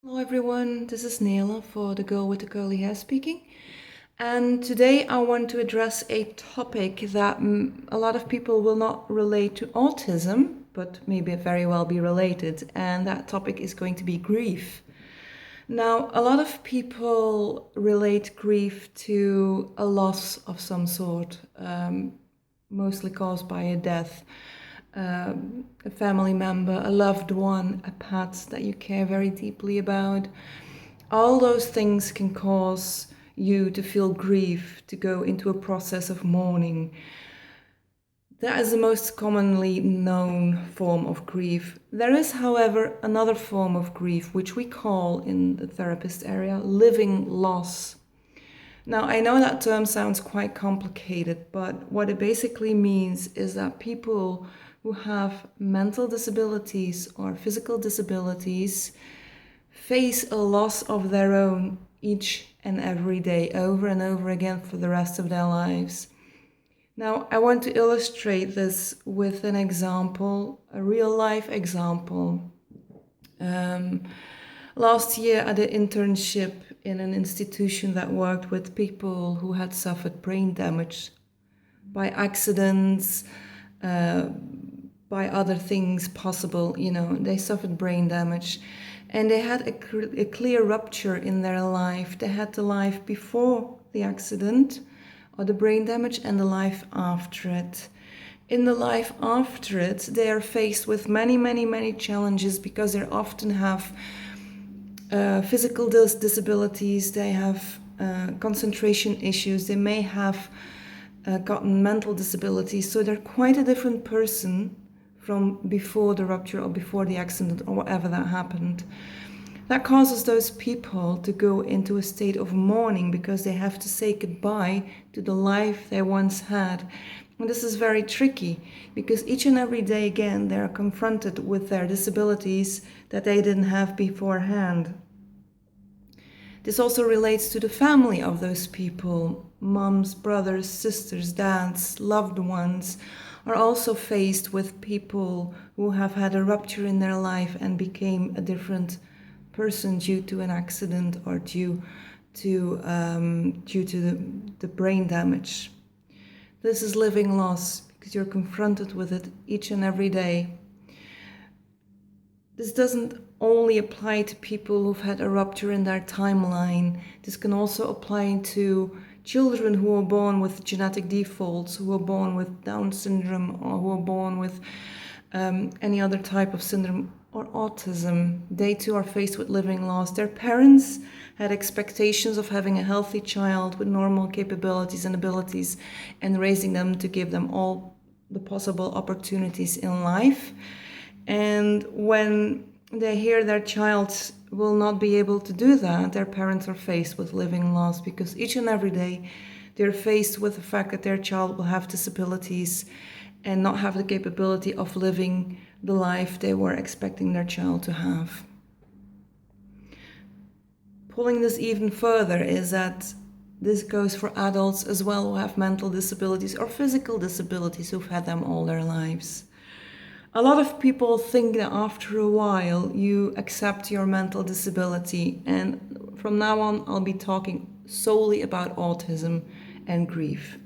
Hello everyone, this is Nele for The Girl with the Curly Hair speaking. And today I want to address a topic that a lot of people will not relate to autism, but maybe very well be related. And that topic is going to be grief. Now, a lot of people relate grief to a loss of some sort, mostly caused by a death. A family member, a loved one, a pet that you care very deeply about. All those things can cause you to feel grief, to go into a process of mourning. That is the most commonly known form of grief. There is, however, another form of grief, which we call in the therapist area living loss. Now, I know that term sounds quite complicated, but what it basically means is that people who have mental disabilities or physical disabilities face a loss of their own each and every day, over and over again for the rest of their lives. Now, I want to illustrate this with an example, a real-life example. Last year, I did an internship in an institution that worked with people who had suffered brain damage by accidents, by other things possible. They suffered brain damage and they had a clear rupture in their life. They had the life before the accident or the brain damage and the life after it. In the life after it, they are faced with many challenges because they often have physical disabilities, they have concentration issues, they may have gotten mental disabilities, so they're quite a different person from before the rupture or before the accident or whatever that happened. That causes those people to go into a state of mourning because they have to say goodbye to the life they once had. And this is very tricky because each and every day again they are confronted with their disabilities that they didn't have beforehand. This also relates to the family of those people. Moms, brothers, sisters, dads, loved ones are also faced with people who have had a rupture in their life and became a different person due to an accident or due to the brain damage. This is living loss because you're confronted with it each and every day. This doesn't only apply to people who've had a rupture in their timeline. This can also apply to children who are born with genetic defaults, who are born with Down syndrome, or who are born with any other type of syndrome or autism. They too are faced with living loss. Their parents had expectations of having a healthy child with normal capabilities and abilities and raising them to give them all the possible opportunities in life. And when they hear their child will not be able to do that, their parents are faced with living loss because each and every day they're faced with the fact that their child will have disabilities and not have the capability of living the life they were expecting their child to have. Pulling this even further is that this goes for adults as well who have mental disabilities or physical disabilities who've had them all their lives. A lot of people think that after a while you accept your mental disability, and from now on I'll be talking solely about autism and grief.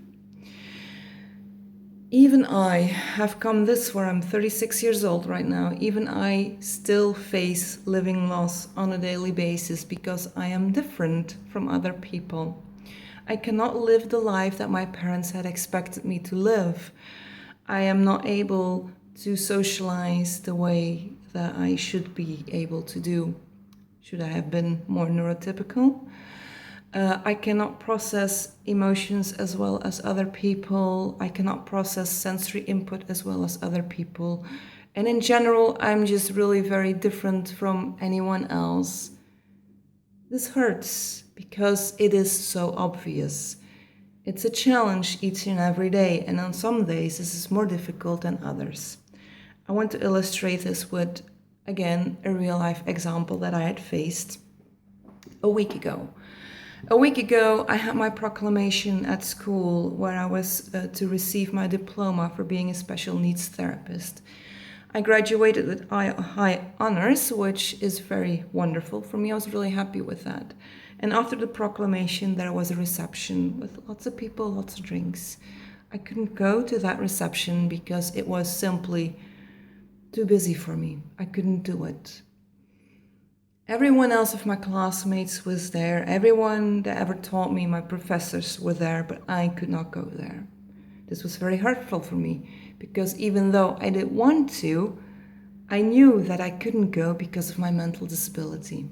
Even I have come this far. I'm 36 years old right now. Even I still face living loss on a daily basis because I am different from other people. I cannot live the life that my parents had expected me to live. I am not able to socialize the way that I should be able to do. Should I have been more neurotypical? I cannot process emotions as well as other people. I cannot process sensory input as well as other people. And in general, I'm just really very different from anyone else. This hurts because it is so obvious. It's a challenge each and every day, and on some days this is more difficult than others. I want to illustrate this with, again, a real-life example that I had faced a week ago. A week ago, I had my proclamation at school where I was to receive my diploma for being a special needs therapist. I graduated with high honors, which is very wonderful for me. I was really happy with that. And after the proclamation, there was a reception with lots of people, lots of drinks. I couldn't go to that reception because it was simply too busy for me. I couldn't do it. Everyone else of my classmates was there. Everyone that ever taught me, my professors were there, but I could not go there. This was very hurtful for me because even though I didn't want to, I knew that I couldn't go because of my mental disability.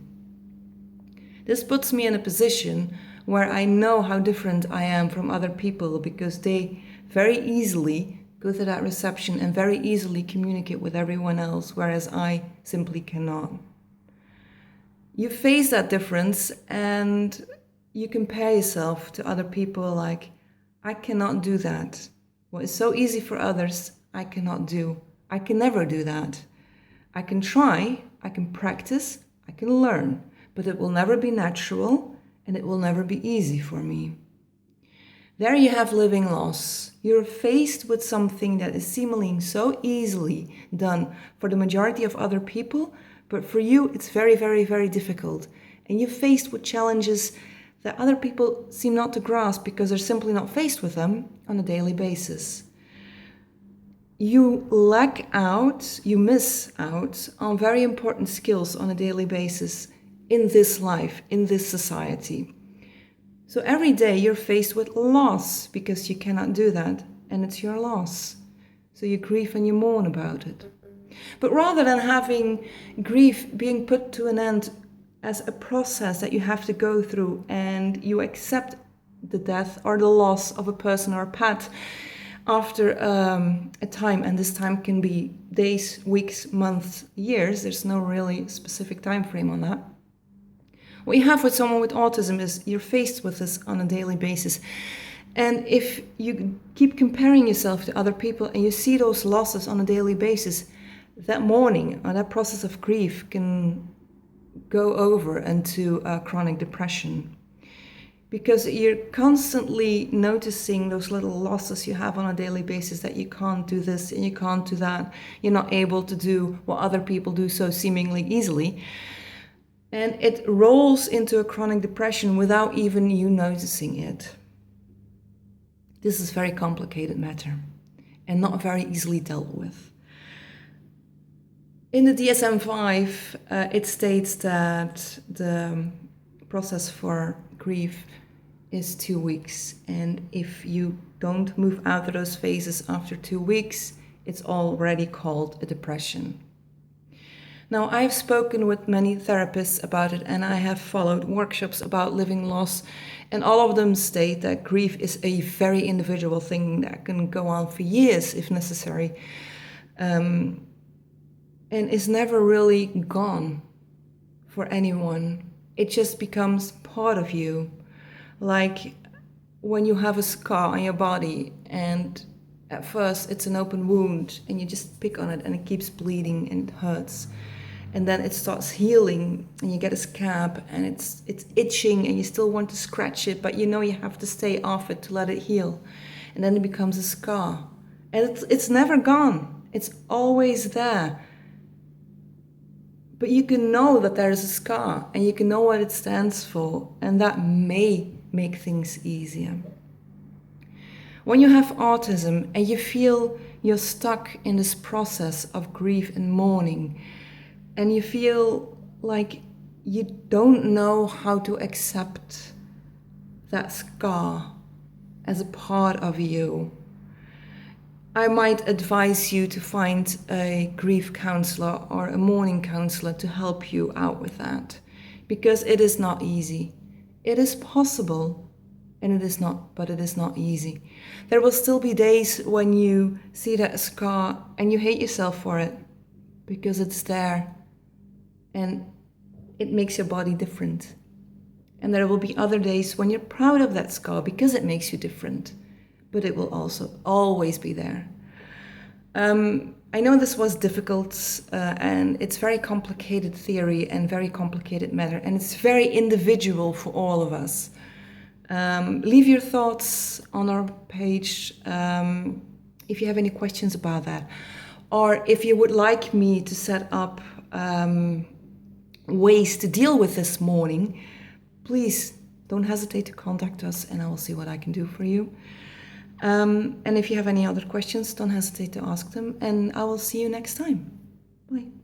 This puts me in a position where I know how different I am from other people because they very easily go to that reception and very easily communicate with everyone else, whereas I simply cannot. You face that difference and you compare yourself to other people like, I cannot do that. What is so easy for others, I cannot do. I can never do that. I can try, I can practice, I can learn, but it will never be natural and it will never be easy for me. There you have living loss. You're faced with something that is seemingly so easily done for the majority of other people, but for you it's very, very, very difficult. And you're faced with challenges that other people seem not to grasp because they're simply not faced with them on a daily basis. You miss out on very important skills on a daily basis in this life, in this society. So every day you're faced with loss because you cannot do that, and it's your loss. So you grieve and you mourn about it. But rather than having grief being put to an end as a process that you have to go through and you accept the death or the loss of a person or a pet after a time, and this time can be days, weeks, months, years, there's no really specific time frame on that. What you have with someone with autism is you're faced with this on a daily basis. And if you keep comparing yourself to other people and you see those losses on a daily basis, that mourning or that process of grief can go over into chronic depression. Because you're constantly noticing those little losses you have on a daily basis, that you can't do this and you can't do that. You're not able to do what other people do so seemingly easily. And it rolls into a chronic depression without even you noticing it. This is a very complicated matter and not very easily dealt with. In the DSM-5, it states that the process for grief is 2 weeks. And if you don't move out of those phases after 2 weeks, it's already called a depression. Now, I've spoken with many therapists about it, and I have followed workshops about living loss, and all of them state that grief is a very individual thing that can go on for years if necessary, and is never really gone for anyone. It just becomes part of you, like when you have a scar on your body, and at first it's an open wound, and you just pick on it, and it keeps bleeding, and it hurts. And then it starts healing and you get a scab and it's itching and you still want to scratch it, but you know you have to stay off it to let it heal. And then it becomes a scar. And it's never gone. It's always there. But you can know that there is a scar and you can know what it stands for, and that may make things easier. When you have autism and you feel you're stuck in this process of grief and mourning, and you feel like you don't know how to accept that scar as a part of you, I might advise you to find a grief counselor or a mourning counselor to help you out with that, because it is not easy. It is possible, and it is not, but it is not easy. There will still be days when you see that scar and you hate yourself for it, because it's there. And it makes your body different. And there will be other days when you're proud of that scar because it makes you different. But it will also always be there. I know this was difficult and it's very complicated theory and very complicated matter. And it's very individual for all of us. Leave your thoughts on our page if you have any questions about that. Or if you would like me to set up ways to deal with this mourning, please don't hesitate to contact us and I will see what I can do for you. And if you have any other questions, don't hesitate to ask them. And I will see you next time. Bye.